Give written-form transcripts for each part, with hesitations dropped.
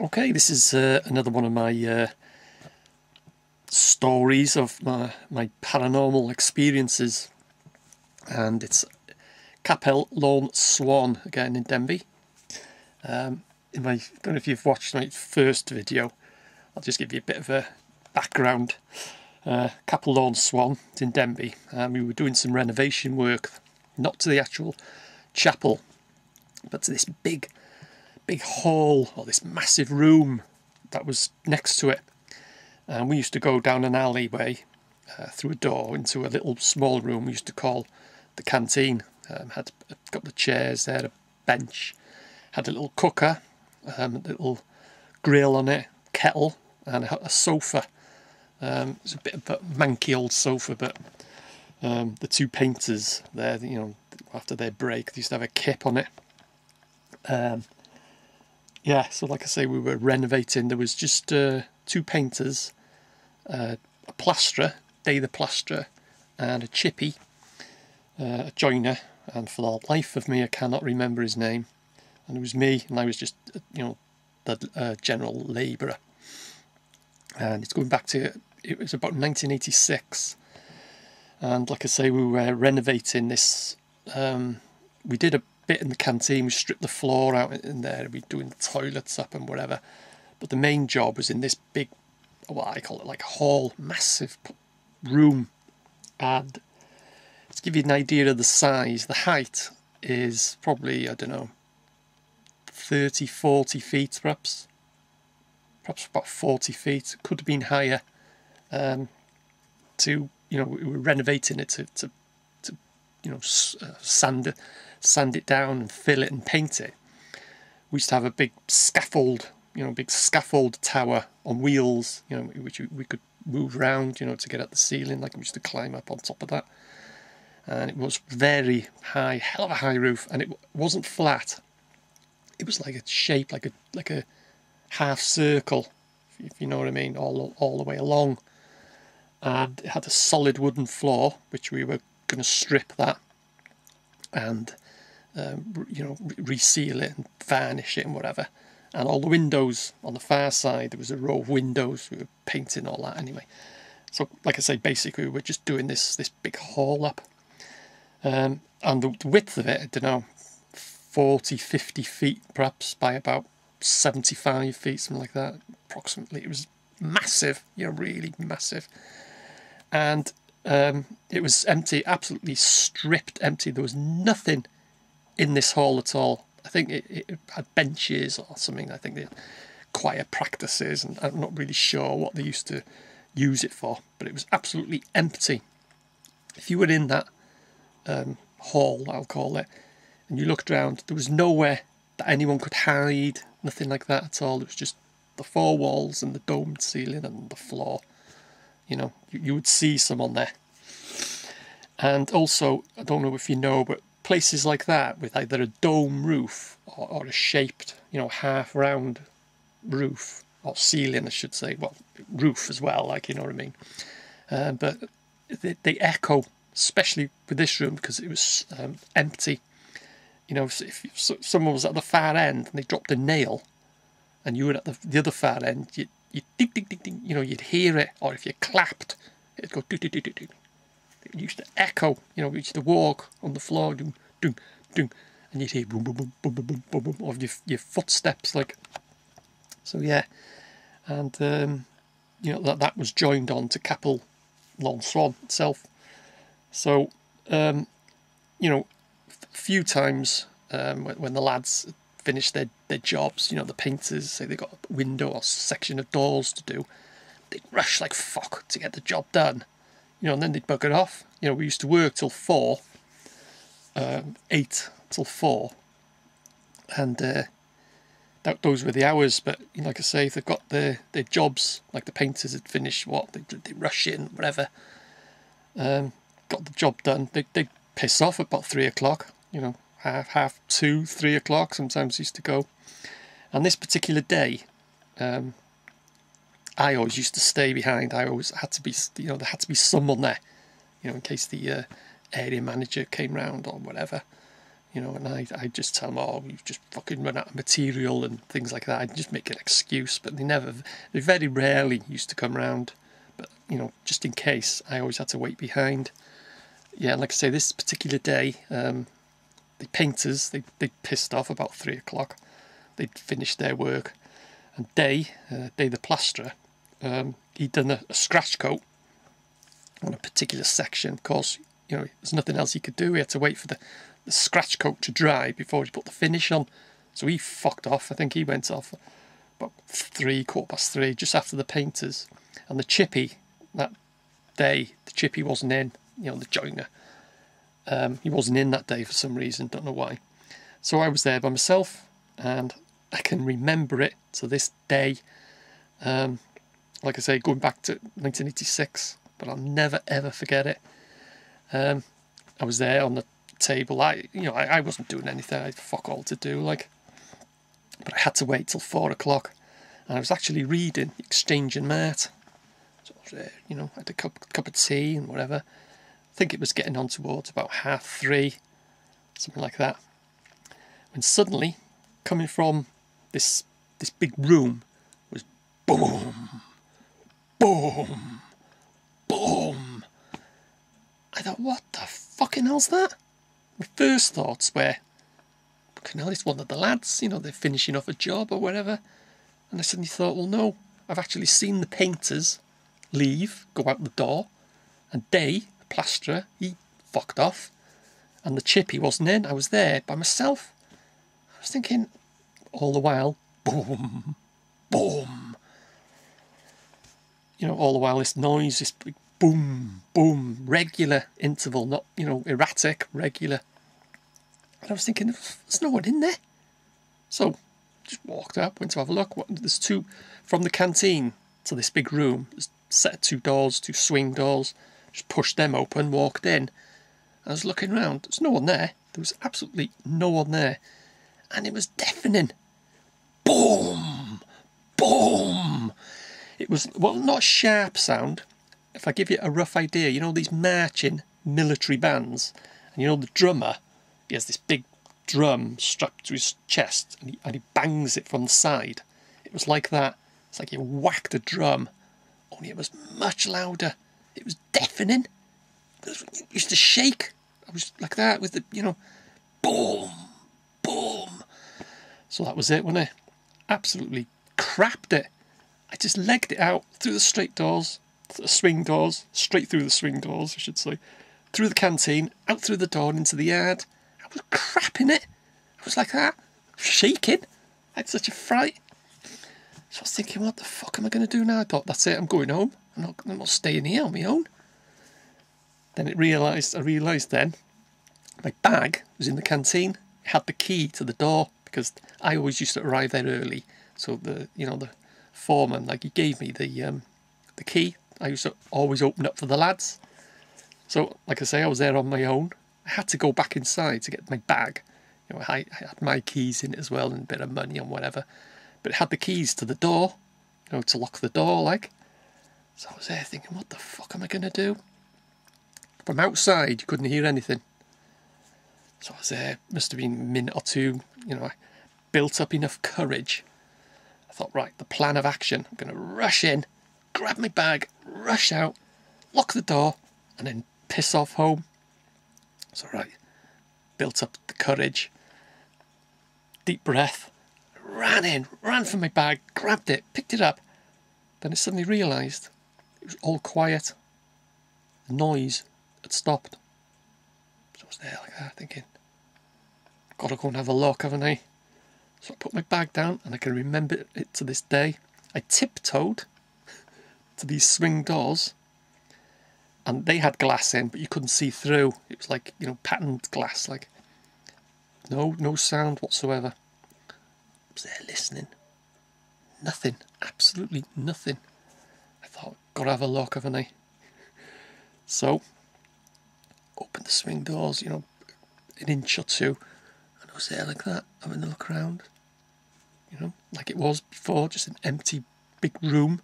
Okay, this is another one of my stories of my paranormal experiences, and it's Capel Lon Swan again in Denbigh. I don't know if you've watched my first video. I'll just give you a bit of a background. Capel Lon Swan in Denbigh, and we were doing some renovation work, not to the actual chapel, but to this big hall, or this massive room that was next to it. And we used to go down an alleyway through a door into a little small room we used to call the canteen. Had a couple of chairs there, a bench, had a little cooker, a little grill on it, kettle, and a sofa. It was a bit of a manky old sofa, but the two painters there, after their break, they used to have a kip on it. Yeah, so like I say, we were renovating. There was just two painters, a plasterer, the plasterer, and a chippy, a joiner. And for the life of me, I cannot remember his name. And it was me, and I was just, the general labourer. And it's going back to, it was about 1986. And like I say, we were renovating this. We did a bit in the canteen. We stripped the floor out in there. We'd doing the toilets up and whatever. But the main job was in this big, what I call it, like a hall, massive room. And to give you an idea of the size, the height is probably, I don't know, 30, 40 feet perhaps. Perhaps about 40 feet. Could have been higher. We were renovating it to sand it down and fill it and paint it. We used to have a big scaffold, tower on wheels, which we could move around, to get at the ceiling. Like we used to climb up on top of that. And it was very high, hell of a high roof, and it wasn't flat. It was like a shape, like a half circle, if you know what I mean, all the way along. And it had a solid wooden floor, which we were going to strip that and reseal it and varnish it and whatever. And all the windows on the far side, there was a row of windows. We were painting all that anyway. So, like I say, basically we were just doing this big hall up. And the width of it, I don't know, 40, 50 feet perhaps by about 75 feet, something like that, approximately. It was massive, really massive. And it was empty, absolutely stripped empty. There was nothing in this hall at all. I think it had benches or something. I think they had choir practices, and I'm not really sure what they used to use it for, but it was absolutely empty. If you were in that hall, I'll call it, and you looked around, there was nowhere that anyone could hide, nothing like that at all. It was just the four walls and the domed ceiling and the floor. You would see someone there. And also, I don't know if you know, but places like that with either a dome roof or a shaped, half round roof, or ceiling I should say, well, roof as well, you know what I mean. But they echo, especially with this room, because it was empty. If someone was at the far end and they dropped a nail and you were at the other far end, you'd ding, ding, ding, ding, you'd hear it. Or if you clapped, it'd go do, do, do, do, do. It used to echo, you used to walk on the floor, doom, doom, doom, and you'd hear boom, boom, boom, boom, boom, boom, boom, of your footsteps, So yeah, and that was joined on to Capel Lon Swan itself. So a few times when the lads finished their jobs, the painters say they got a window or section of doors to do, they'd rush like fuck to get the job done. And then they'd bugger off. We used to work till 4, 8 till 4, and those were the hours. But like I say, if they've got their jobs, like the painters had finished they rush in, whatever, got the job done, they'd piss off at about 3 o'clock, half 2, 3 o'clock sometimes used to go. And this particular day, I always used to stay behind. I always had to be, there had to be someone there, in case the area manager came round or whatever. you know, and I just tell them, oh, we've just fucking run out of material and things like that. I just make an excuse, but they very rarely used to come round. But, you know, just in case, I always had to wait behind. Yeah, like I say, this particular day, the painters, they pissed off about 3 o'clock. They'd finished their work. And Day the plasterer, he'd done a scratch coat on a particular section. Of course, you know, there's nothing else he could do. He had to wait for the scratch coat to dry before he put the finish on. So he fucked off. I think he went off about 3:15, just after the painters. And the chippy, that day, the chippy wasn't in, you know, the joiner. He wasn't in that day for some reason, don't know why. So I was there by myself, and I can remember it to this day. Like I say, going back to 1986, but I'll never ever forget it. I was there on the table. I wasn't doing anything. I had fuck all to do, like. But I had to wait till 4 o'clock, and I was actually reading Exchange and Mart. So I was there, you know, I had a cup of tea and whatever. I think it was getting on towards about 3:30, something like that. When suddenly, coming from this big room, was boom, boom, boom. I thought, what the fucking hell's that? My first thoughts were, fucking hell, it's one of the lads, you know, they're finishing off a job or whatever. And I suddenly thought, well, no, I've actually seen the painters leave, go out the door, and Day, the plasterer, he fucked off, and the chippy wasn't in. I was there by myself. I was thinking, all the while, boom, boom. You know, all the while this noise, this big boom, boom, regular interval, not, you know, erratic, regular. And I was thinking, there's no one in there. So, just walked up, went to have a look. There's two, from the canteen to this big room, there's a set of 2 doors, 2 swing doors. Just pushed them open, walked in. I was looking around, there's no one there. There was absolutely no one there. And it was deafening. Boom! Boom! It was, well, not a sharp sound. If I give you a rough idea, you know these marching military bands, and you know the drummer, he has this big drum strapped to his chest, and he bangs it from the side. It was like that. It's like you whacked a drum, only it was much louder. It was deafening. It used to shake. I was like that with the, you know, boom, boom. So that was it, wasn't it? Absolutely crapped it. I just legged it out through the straight doors, the swing doors, straight through the swing doors, I should say, through the canteen, out through the door and into the yard. I was crapping it. I was like that, shaking. I had such a fright. So I was thinking, what the fuck am I going to do now? I thought, that's it, I'm going home. I'm not staying here on my own. Then I realised then, my bag was in the canteen. It had the key to the door, because I always used to arrive there early. So the foreman, like, he gave me the key. I used to always open up for the lads. So, like I say, I was there on my own. I had to go back inside to get my bag. You know, I had my keys in it as well, and a bit of money and whatever. But it had the keys to the door, you know, to lock the door, like. So I was there thinking, what the fuck am I going to do? From outside, you couldn't hear anything. So I was there, must have been a minute or two, you know, I built up enough courage. I thought, right, the plan of action, I'm going to rush in, grab my bag, rush out, lock the door, and then piss off home. So, right, built up the courage, deep breath, ran in, ran for my bag, grabbed it, picked it up. Then I suddenly realised it was all quiet. The noise had stopped. So I was there like that, thinking, gotta go and have a look, haven't I? So I put my bag down, and I can remember it to this day. I tiptoed to these swing doors, and they had glass in, but you couldn't see through. It was like, you know, patterned glass, like no sound whatsoever. I was there listening. Nothing, absolutely nothing. I thought, gotta have a look, haven't I? So, opened the swing doors, you know, an inch or two, and I was there like that, having a look around. You know, like it was before, just an empty big room.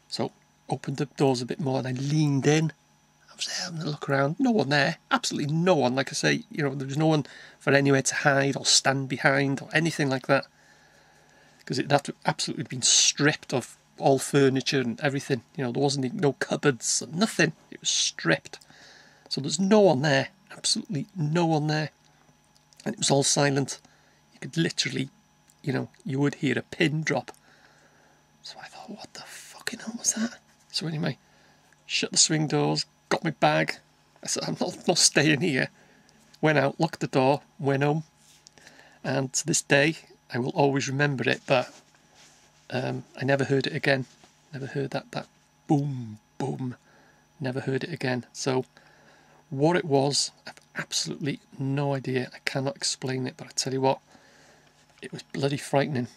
So, opened the doors a bit more, and I leaned in. I was there having a look around. No one there. Absolutely no one. Like I say, you know, there was no one for anywhere to hide or stand behind or anything like that. Because it had absolutely been stripped of all furniture and everything. You know, there wasn't no cupboards, nothing. It was stripped. So there's no one there. Absolutely no one there. And it was all silent. You could literally, you know, you would hear a pin drop. So I thought, what the fucking hell was that? So anyway, shut the swing doors, got my bag. I said, I'm not staying here. Went out, locked the door, went home. And to this day, I will always remember it, but I never heard it again. Never heard that boom, boom. Never heard it again. So what it was, I've absolutely no idea. I cannot explain it, but I tell you what, it was bloody frightening.